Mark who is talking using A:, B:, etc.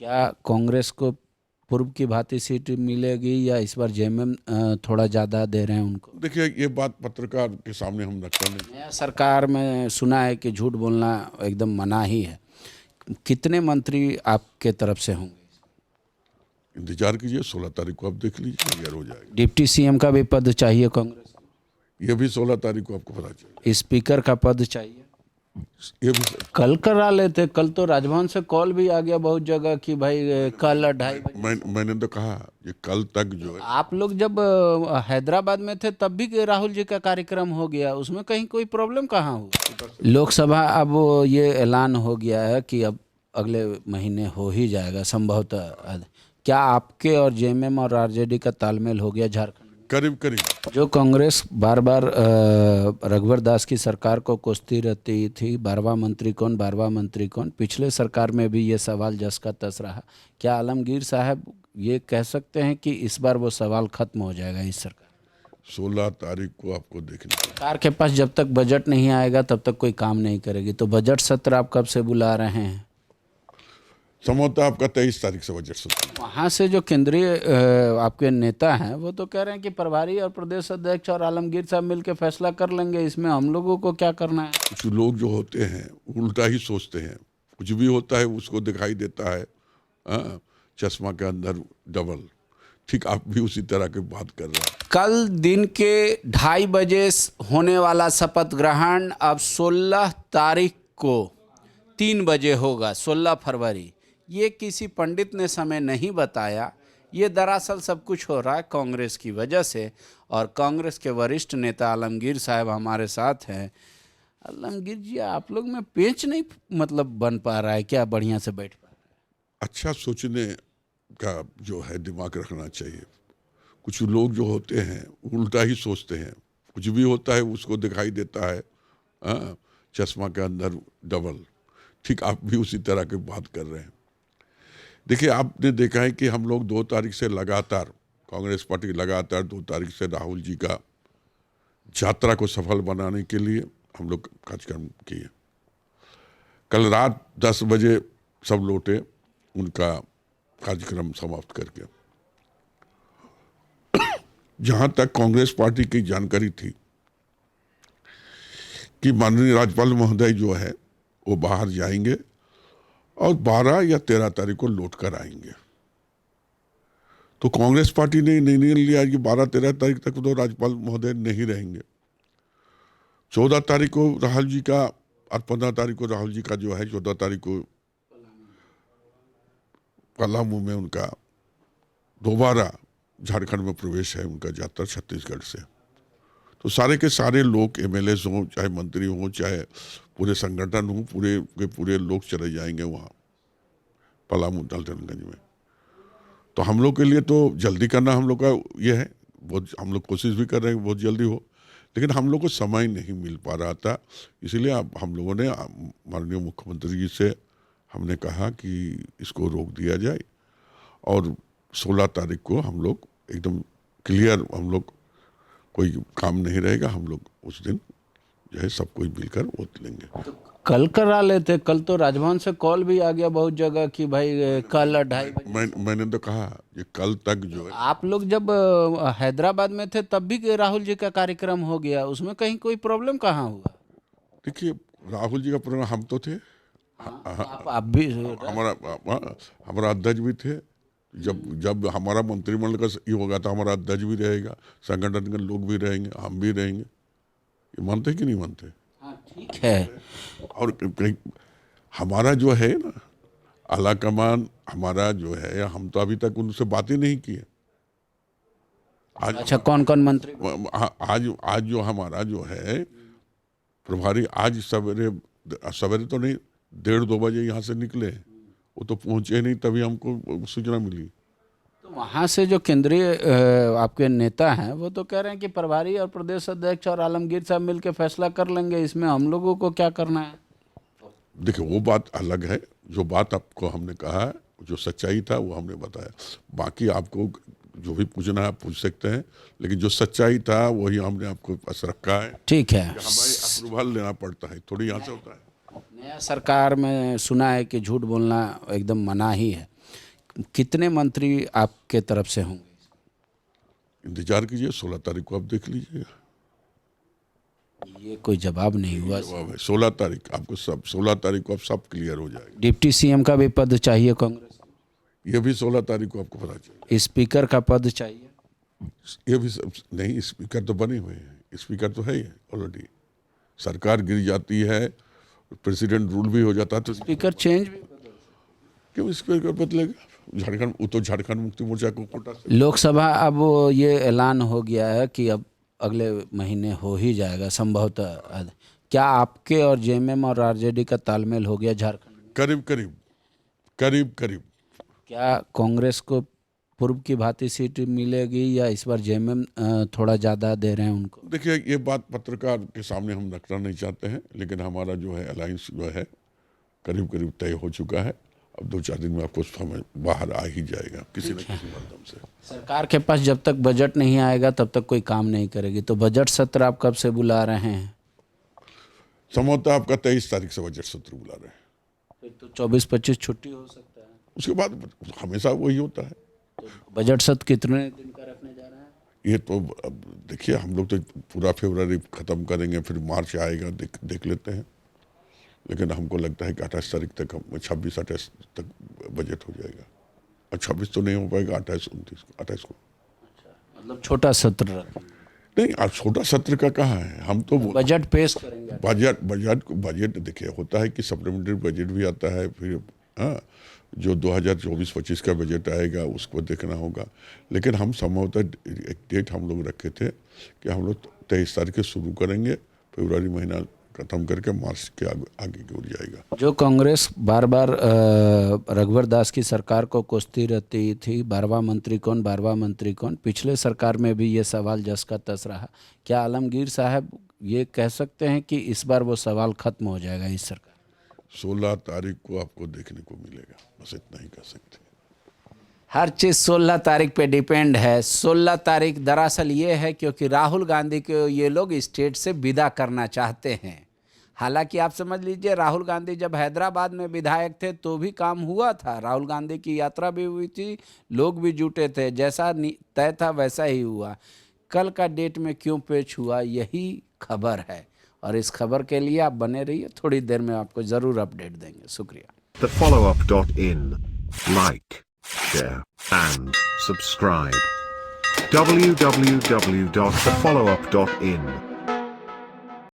A: क्या कांग्रेस को पूर्व की भांति सीट मिलेगी या इस बार जेएमएम थोड़ा ज़्यादा दे रहे हैं उनको?
B: देखिए, ये बात पत्रकार के सामने हम रखते नहीं।
A: नया सरकार में सुना है कि झूठ बोलना एकदम मना ही है। कितने मंत्री आपके तरफ से होंगे?
B: इंतजार कीजिए, 16 तारीख को आप देख लीजिए, क्लियर हो जाएगा।
A: डिप्टी सीएम का भी पद चाहिए कांग्रेस को?
B: ये भी 16 तारीख को आपको पता चलेगा।
A: स्पीकर का पद चाहिए?
B: ये भी
A: कल करा लेते। कल तो राजभवन से कॉल भी आ गया बहुत जगह कि भाई कल 2:30 बजे।
B: मैंने तो कहा ये कल तक जो है।
A: आप लोग जब हैदराबाद में थे तब भी राहुल जी का कार्यक्रम हो गया, उसमें कहीं कोई प्रॉब्लम कहाँ हुआ? लोकसभा अब ये ऐलान हो गया है कि अब अगले महीने हो ही जाएगा संभवतः। क्या आपके और जेएमएम और आरजेडी का तालमेल हो गया झारखंड में?
B: करीब करीब।
A: जो कांग्रेस बार बार रघुवर दास की सरकार को कोसती रहती थी, 12वां मंत्री कौन 12वां मंत्री कौन, पिछले सरकार में भी ये सवाल जस का तस रहा। क्या आलमगीर साहब ये कह सकते हैं कि इस बार वो सवाल खत्म हो जाएगा इस सरकार?
B: 16 तारीख को आपको देखना।
A: सरकार के पास जब तक बजट नहीं आएगा तब तक कोई काम नहीं करेगी, तो बजट सत्र आप कब से बुला रहे हैं?
B: संभवतः आपका 23 तारीख से बजट सत्र।
A: वहाँ से जो केंद्रीय आपके नेता हैं वो तो कह रहे हैं कि प्रभारी और प्रदेश अध्यक्ष और आलमगीर साहब मिलकर फैसला कर लेंगे, इसमें हम लोगों को क्या करना है?
B: कुछ लोग जो होते हैं उल्टा ही सोचते हैं, कुछ भी होता है उसको दिखाई देता है चश्मा के अंदर डबल। ठीक आप भी उसी तरह की बात कर रहे हैं।
A: कल दिन के 2:30 बजे होने वाला शपथ ग्रहण अब 16 तारीख को 3 बजे होगा, 16 फरवरी। ये किसी पंडित ने समय नहीं बताया। ये दरअसल सब कुछ हो रहा है कांग्रेस की वजह से, और कांग्रेस के वरिष्ठ नेता आलमगीर साहब हमारे साथ हैं। आलमगीर जी, आप लोग में पेच नहीं मतलब बन पा रहा है क्या? बढ़िया से बैठ पा रहा है?
B: अच्छा सोचने का जो है दिमाग रखना चाहिए। कुछ लोग जो होते हैं उल्टा ही सोचते हैं, कुछ भी होता है उसको दिखाई देता है चश्मा के अंदर डबल। ठीक आप भी उसी तरह की बात कर रहे हैं। देखिए, आपने देखा है कि हम लोग 2 तारीख से लगातार कांग्रेस पार्टी लगातार 2 तारीख से राहुल जी का यात्रा को सफल बनाने के लिए हम लोग कार्यक्रम किए। कल रात 10 बजे सब लौटे उनका कार्यक्रम समाप्त करके। जहां तक कांग्रेस पार्टी की जानकारी थी कि माननीय राज्यपाल महोदय जो है वो बाहर जाएंगे और 12 या 13 तारीख को लौट कर आएंगे, तो कांग्रेस पार्टी ने निर्णय लिया कि 12-13 तारीख तक तो राज्यपाल महोदय नहीं रहेंगे। 14 तारीख को राहुल जी का और 15 तारीख को राहुल जी का जो है 14 तारीख को पलामू में उनका दोबारा झारखंड में प्रवेश है, उनका यात्रा छत्तीसगढ़ से। तो सारे के सारे लोग एमएलए हों, चाहे मंत्री हों, चाहे पूरे संगठन हों, पूरे के पूरे लोग चले जाएंगे वहाँ पलामू डाल्टनगंज में। तो हम लोग के लिए तो जल्दी करना हम लोग का ये है, बहुत हम लोग कोशिश भी कर रहे हैं बहुत जल्दी हो, लेकिन हम लोग को समय नहीं मिल पा रहा था। इसलिए हम लोगों ने माननीय मुख्यमंत्री जी से हमने कहा कि इसको रोक दिया जाए और 16 तारीख को हम लोग एकदम क्लियर, हम लोग कोई काम नहीं रहेगा, हम लोग उस दिन जो है सब कोई मिलकर वोट लेंगे।
A: तो कल करा लेते। कल तो राजभवन से कॉल भी आ गया बहुत जगह कि भाई कल 2:30 बजे।
B: मैंने तो कहा ये कल तक जो है।
A: आप लोग जब हैदराबाद में थे तब भी राहुल जी का कार्यक्रम हो गया, उसमें कहीं कोई प्रॉब्लम कहाँ हुआ?
B: देखिए, राहुल जी का प्रोग्राम हम तो थे,
A: आप भी
B: हमारा अध्यक्ष भी थे। जब हमारा मंत्रिमंडल का ये होगा तो हमारा अध्यक्ष भी रहेगा, संगठन के लोग भी रहेंगे, हम भी रहेंगे। ये मानते कि नहीं मानते?
A: हाँ, ठीक है।
B: और हमारा जो है ना आला कमान, हमारा जो है, हम तो अभी तक उनसे बात ही नहीं की है। आज
A: अच्छा, कौन कौन मंत्री?
B: आज जो हमारा जो है प्रभारी, आज सवेरे सवेरे तो नहीं 1:30-2 बजे यहाँ से निकले, वो तो पहुंचे नहीं, तभी हमको सूचना मिली।
A: तो वहाँ से जो केंद्रीय आपके नेता हैं वो तो कह रहे हैं कि प्रभारी और प्रदेश अध्यक्ष और आलमगीर साहब मिलकर फैसला कर लेंगे, इसमें हम लोगों को क्या करना है?
B: देखिए, वो बात अलग है। जो बात आपको हमने कहा, जो सच्चाई था वो हमने बताया। बाकी आपको जो भी पूछना है आप पूछ सकते हैं, लेकिन जो सच्चाई था वही हमने आपको पास रखा है।
A: ठीक है।
B: हमारी अप्रूवल लेना पड़ता है, थोड़ी यहाँ से होता है।
A: नया सरकार में सुना है कि झूठ बोलना एकदम मना ही है। कितने मंत्री आपके तरफ से होंगे?
B: इंतजार कीजिए, 16 तारीख को आप देख लीजिएगा।
A: ये कोई जवाब नहीं हुआ।
B: जवाब है 16 तारीख, आपको सब 16 तारीख को आप सब क्लियर हो जाएगा।
A: डिप्टी सीएम का भी पद चाहिए कांग्रेस को?
B: ये भी 16 तारीख को आपको पता चलेगा।
A: स्पीकर का पद चाहिए?
B: ये भी सब नहीं, स्पीकर तो बने हुए हैं, स्पीकर तो है ही ऑलरेडी। सरकार गिर जाती है, प्रेसिडेंट रूल भी हो जाता है, तो
A: स्पीकर चेंज भी
B: क्यों स्पीकर बदलेगा? झारखंड, वो तो झारखंड मुक्ति मोर्चा को कोटा से
A: लोकसभा अब ये ऐलान हो गया है कि अब अगले महीने हो ही जाएगा संभवतः। क्या आपके और जेएमएम और आरजेडी का तालमेल हो गया झारखंड में?
B: करीब करीब।
A: क्या कांग्रेस को पूर्व की भांति सीट मिलेगी या इस बार जेएमएम थोड़ा ज़्यादा दे रहे हैं उनको?
B: देखिए, ये बात पत्रकार के सामने हम रखना नहीं चाहते हैं, लेकिन हमारा जो है अलायंस जो है करीब तय हो चुका है। अब 2-4 दिन में आपको समझ बाहर आ ही जाएगा किसी न किसी माध्यम से।
A: सरकार के पास जब तक बजट नहीं आएगा तब तक कोई काम नहीं करेगी, तो बजट सत्र आप कब से बुला रहे हैं?
B: संभवतः आपका 23 तारीख से बजट सत्र बुला रहे हैं।
A: फिर तो 24-25 छुट्टी हो सकता है।
B: उसके बाद हमेशा वही होता है।
A: तो बजट सत्र कितने दिन का रखने जा रहे हैं?
B: ये तो अब देखिए, हम लोग तो पूरा फरवरी खत्म करेंगे, फिर मार्च आएगा, देख लेते हैं। लेकिन हमको लगता है कि 28 तारीख तक, 26-28 तक बजट हो जाएगा। और 26 तो नहीं हो पाएगा, 28 को।
A: मतलब छोटा सत्र रखेंगे?
B: नहीं, आज छोटा सत्र का कहाँ है, हम तो
A: बजट पेश करेंगे।
B: बजट देखिए, होता है कि सप्लीमेंट्री बजट भी आता है, फिर हाँ, जो 2024-25 का बजट आएगा उसको देखना होगा। लेकिन हम संभवतः एक डेट हम लोग रखे थे कि हम लोग 23 तारीख से शुरू करेंगे, फरवरी महीना खत्म करके मार्च के आगे की ओर जाएगा।
A: जो कांग्रेस बार बार रघुवर दास की सरकार को कोसती रहती थी, 12वां मंत्री कौन, पिछले सरकार में भी ये सवाल जस का तस रहा। क्या आलमगीर साहब ये कह सकते हैं कि इस बार वो सवाल खत्म हो जाएगा इस सरकार?
B: 16 तारीख को आपको देखने को मिलेगा, बस इतना ही कह सकते हैं।
A: हर चीज़ 16 तारीख पे डिपेंड है। 16 तारीख दरअसल ये है क्योंकि राहुल गांधी को ये लोग स्टेट से विदा करना चाहते हैं। हालांकि आप समझ लीजिए, राहुल गांधी जब हैदराबाद में विधायक थे तो भी काम हुआ था, राहुल गांधी की यात्रा भी हुई थी, लोग भी जुटे थे, जैसा तय था वैसा ही हुआ। कल का डेट में क्यों पेश हुआ, यही खबर है। और इस खबर के लिए आप बने रहिए, थोड़ी देर में आपको ज़रूर अपडेट देंगे। शुक्रिया।
C: TheFollowUp.in. Like, share, and subscribe. www.thefollowup.in